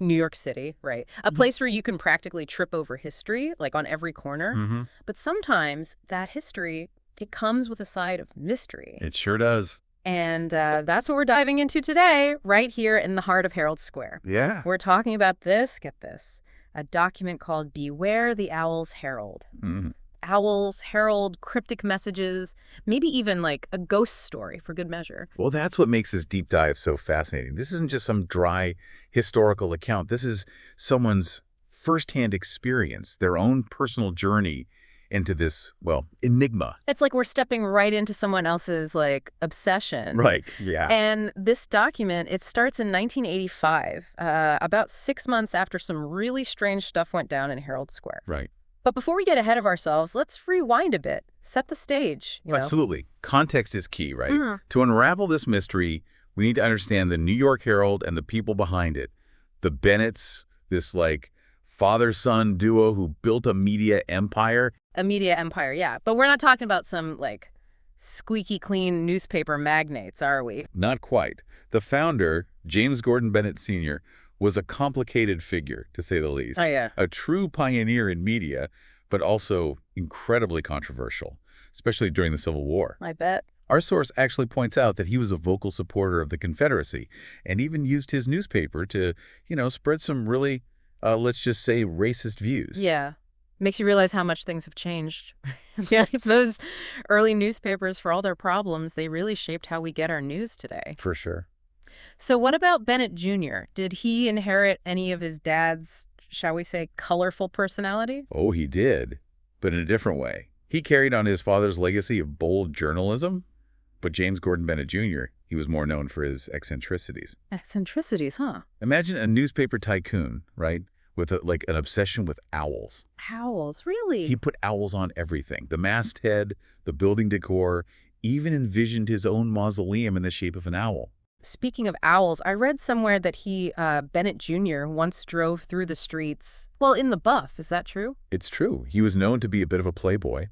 New York City, right? A place where you can practically trip over history, like on every corner. But sometimes that history, it comes with a side of mystery. It sure does. And that's what we're diving into today, right here in the heart of Herald Square. Yeah. We're talking about this, get this, a document called Beware the Owl's Herald. Owls, herald, cryptic messages, maybe even like a ghost story for good measure. Well, that's what makes this deep dive so fascinating. This isn't just some dry historical account. This is someone's firsthand experience, their own personal journey into this, well, enigma. It's like we're stepping right into someone else's, like, obsession. Right, yeah. And this document, it starts in 1985, about 6 months after some really strange stuff went down in Herald Square. Right. But before we get ahead of ourselves, let's rewind a bit. Set the stage, you know? Absolutely. Context is key, right? To unravel this mystery, we need to understand the New York Herald and the people behind it. The Bennetts, this, like, father-son duo who built a media empire. A media empire, yeah. But we're not talking about some, like, squeaky clean newspaper magnates, are we? Not quite. The founder, James Gordon Bennett Jr., was a complicated figure, to say the least. Oh, yeah. A true pioneer in media, but also incredibly controversial, especially during the Civil War. I bet. Our source actually points out that he was a vocal supporter of the Confederacy and even used his newspaper to, spread some really, let's just say, racist views. Yeah. Makes you realize how much things have changed. Yeah, those early newspapers, for all their problems, they really shaped how we get our news today. For sure. So what about Bennett Jr.? Did he inherit any of his dad's, shall we say, colorful personality? Oh, he did, but in a different way. He carried on his father's legacy of bold journalism, but James Gordon Bennett Jr., he was more known for his eccentricities. Eccentricities, huh? Imagine a newspaper tycoon, right, with an obsession with owls. Owls, really? He put owls on everything. The masthead, the building decor, even envisioned his own mausoleum in the shape of an owl. Speaking of owls, I read somewhere that Bennett Jr. once drove through the streets, well, in the buff. Is that true? It's true. He was known to be a bit of a playboy.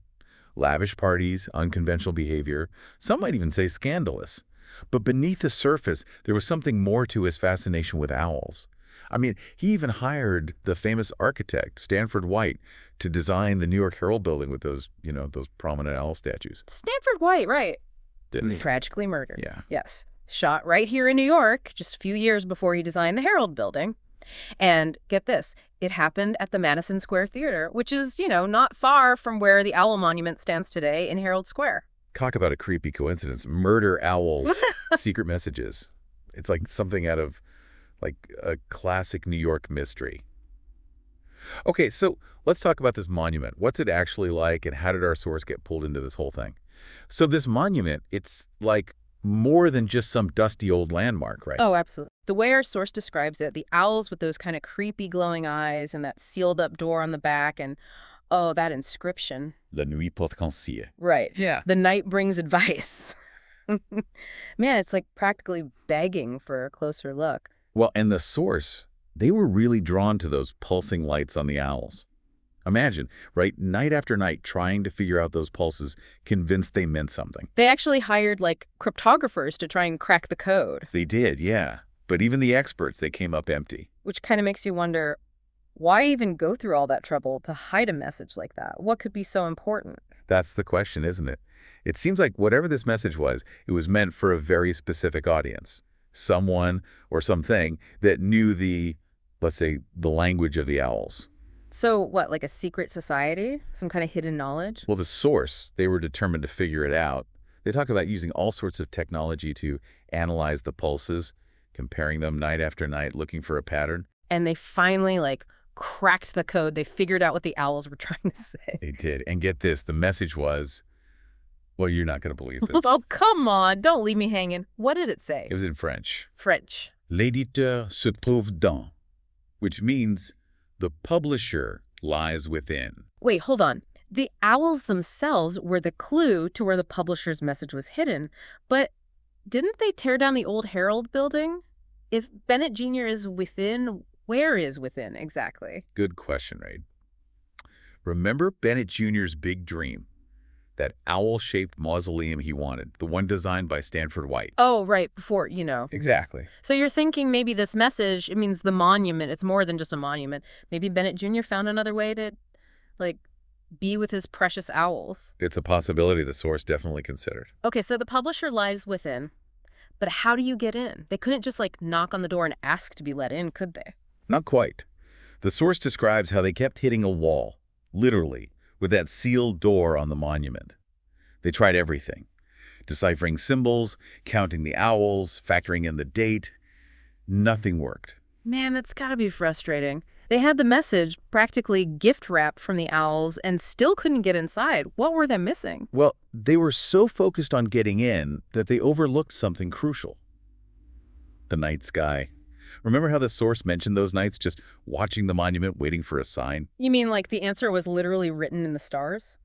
Lavish parties, unconventional behavior, some might even say scandalous. But beneath the surface, there was something more to his fascination with owls. I mean, he even hired the famous architect, Stanford White, to design the New York Herald building with those prominent owl statues. Stanford White, right. Didn't he? Tragically murdered. Yeah. Yes. Shot right here in New York, just a few years before he designed the Herald building. And get this, it happened at the Madison Square Theater, which is, not far from where the Owl Monument stands today in Herald Square. Talk about a creepy coincidence. Murder owls, secret messages. It's like something out of, like, a classic New York mystery. Okay, so let's talk about this monument. What's it actually like, and how did our source get pulled into this whole thing? So this monument, it's like more than just some dusty old landmark, right? Oh, absolutely. The way our source describes it, the owls with those kind of creepy glowing eyes and that sealed up door on the back and, oh, that inscription. La nuit porte conseil. Right. Yeah. The night brings advice. Man, it's like practically begging for a closer look. Well, and the source, they were really drawn to those pulsing lights on the owls. Imagine, right, night after night trying to figure out those pulses, convinced they meant something. They actually hired, like, cryptographers to try and crack the code. They did, yeah. But even the experts, they came up empty. Which kind of makes you wonder, why even go through all that trouble to hide a message like that? What could be so important? That's the question, isn't it? It seems like whatever this message was, it was meant for a very specific audience. Someone or something that knew the, let's say, the language of the owls. So what, like a secret society? Some kind of hidden knowledge? Well, the source, they were determined to figure it out. They talk about using all sorts of technology to analyze the pulses, comparing them night after night, looking for a pattern. And they finally, like, cracked the code. They figured out what the owls were trying to say. They did. And get this, the message was, well, you're not going to believe this. Oh, come on. Don't leave me hanging. What did it say? It was in French. French. L'éditeur se trouve dans, which means the publisher lies within. Wait, hold on. The owls themselves were the clue to where the publisher's message was hidden. But didn't they tear down the old Herald building? If Bennett Jr. is within, where is within exactly? Good question, Raid. Remember Bennett Jr.'s big dream? That owl-shaped mausoleum he wanted, the one designed by Stanford White. Oh, right, before. Exactly. So you're thinking maybe this message, it means the monument, it's more than just a monument. Maybe Bennett Jr. found another way to, like, be with his precious owls. It's a possibility the source definitely considered. Okay, so the publisher lies within, but how do you get in? They couldn't just, like, knock on the door and ask to be let in, could they? Not quite. The source describes how they kept hitting a wall, literally, with that sealed door on the monument. They tried everything. Deciphering symbols, counting the owls, factoring in the date. Nothing worked. Man, that's gotta be frustrating. They had the message practically gift wrapped from the owls and still couldn't get inside. What were they missing? Well, they were so focused on getting in that they overlooked something crucial. The night sky. Remember how the source mentioned those nights just watching the monument waiting for a sign? You mean like the answer was literally written in the stars?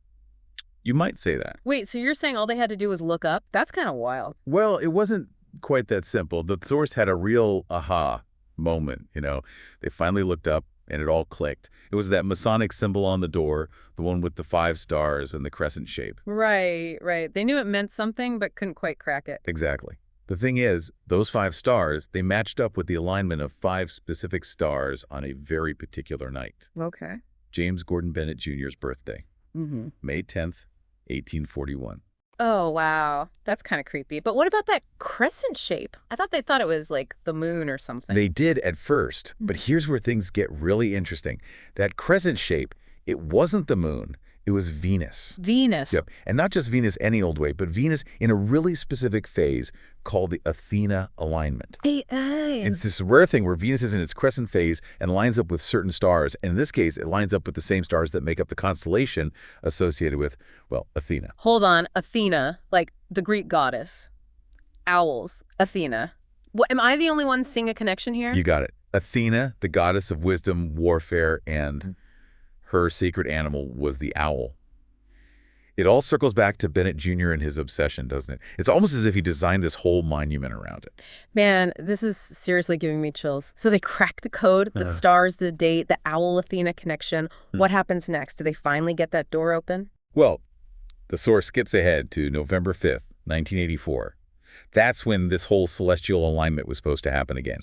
You might say that. Wait, so you're saying all they had to do was look up? That's kind of wild. Well, it wasn't quite that simple. The source had a real aha moment, They finally looked up and it all clicked. It was that Masonic symbol on the door, the one with the 5 stars and the crescent shape. Right. They knew it meant something but couldn't quite crack it. Exactly. The thing is, those 5 stars, they matched up with the alignment of 5 specific stars on a very particular night. Okay. James Gordon Bennett Jr.'s birthday, May 10th, 1841. Oh, wow. That's kind of creepy. But what about that crescent shape? I thought they thought it was like the moon or something. They did at first, but here's where things get really interesting. That crescent shape, it wasn't the moon. It was Venus. Venus. Yep. And not just Venus any old way, but Venus in a really specific phase called the Athena alignment. It's this rare thing where Venus is in its crescent phase and lines up with certain stars. And in this case, it lines up with the same stars that make up the constellation associated with, well, Athena. Hold on. Athena, like the Greek goddess. Owls. Athena. What, am I the only one seeing a connection here? You got it. Athena, the goddess of wisdom, warfare, and her secret animal was the owl. It all circles back to Bennett Jr. and his obsession, doesn't it? It's almost as if he designed this whole monument around it. Man, this is seriously giving me chills. So they crack the code, the stars, the date, the owl-Athena connection. What happens next? Do they finally get that door open? Well, the source skips ahead to November 5th, 1984. That's when this whole celestial alignment was supposed to happen again.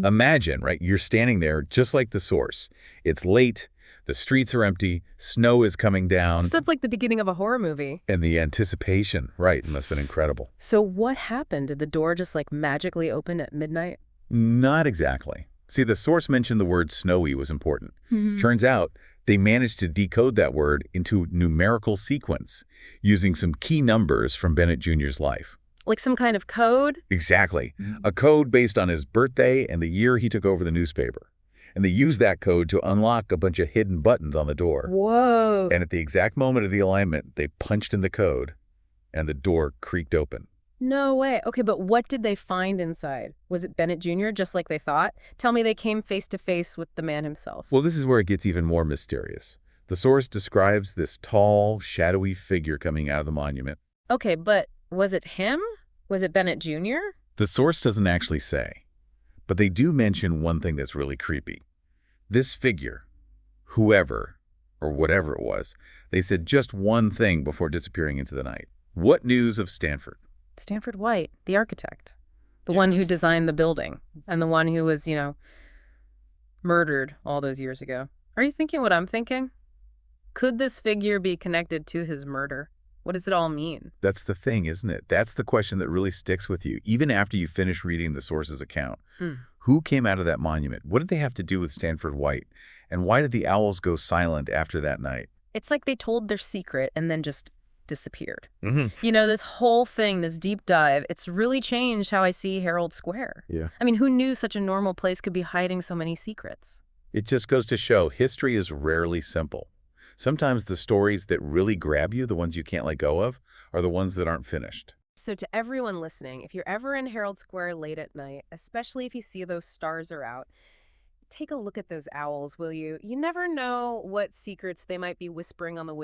Imagine, right? You're standing there just like the source. It's late. The streets are empty, snow is coming down. So that's like the beginning of a horror movie. And the anticipation, right, must have been incredible. So what happened? Did the door just like magically open at midnight? Not exactly. See, the source mentioned the word snowy was important. Turns out they managed to decode that word into numerical sequence using some key numbers from Bennett Jr.'s life. Like some kind of code? Exactly. A code based on his birthday and the year he took over the newspaper. And they used that code to unlock a bunch of hidden buttons on the door. Whoa. And at the exact moment of the alignment, they punched in the code, and the door creaked open. No way. Okay, but what did they find inside? Was it Bennett Jr., just like they thought? Tell me they came face to face with the man himself. Well, this is where it gets even more mysterious. The source describes this tall, shadowy figure coming out of the monument. Okay, but was it him? Was it Bennett Jr.? The source doesn't actually say, but they do mention one thing that's really creepy. This figure, whoever or whatever it was, they said just one thing before disappearing into the night. What news of Stanford? Stanford White, the architect. The one who designed the building and the one who was, murdered all those years ago. Are you thinking what I'm thinking? Could this figure be connected to his murder? What does it all mean? That's the thing, isn't it? That's the question that really sticks with you, even after you finish reading the source's account. Who came out of that monument? What did they have to do with Stanford White? And why did the owls go silent after that night? It's like they told their secret and then just disappeared. This whole thing, this deep dive, it's really changed how I see Herald Square. Yeah. I mean, who knew such a normal place could be hiding so many secrets? It just goes to show history is rarely simple. Sometimes the stories that really grab you, the ones you can't let go of, are the ones that aren't finished. So to everyone listening, if you're ever in Herald Square late at night, especially if you see those stars are out, take a look at those owls, will you? You never know what secrets they might be whispering on the wind.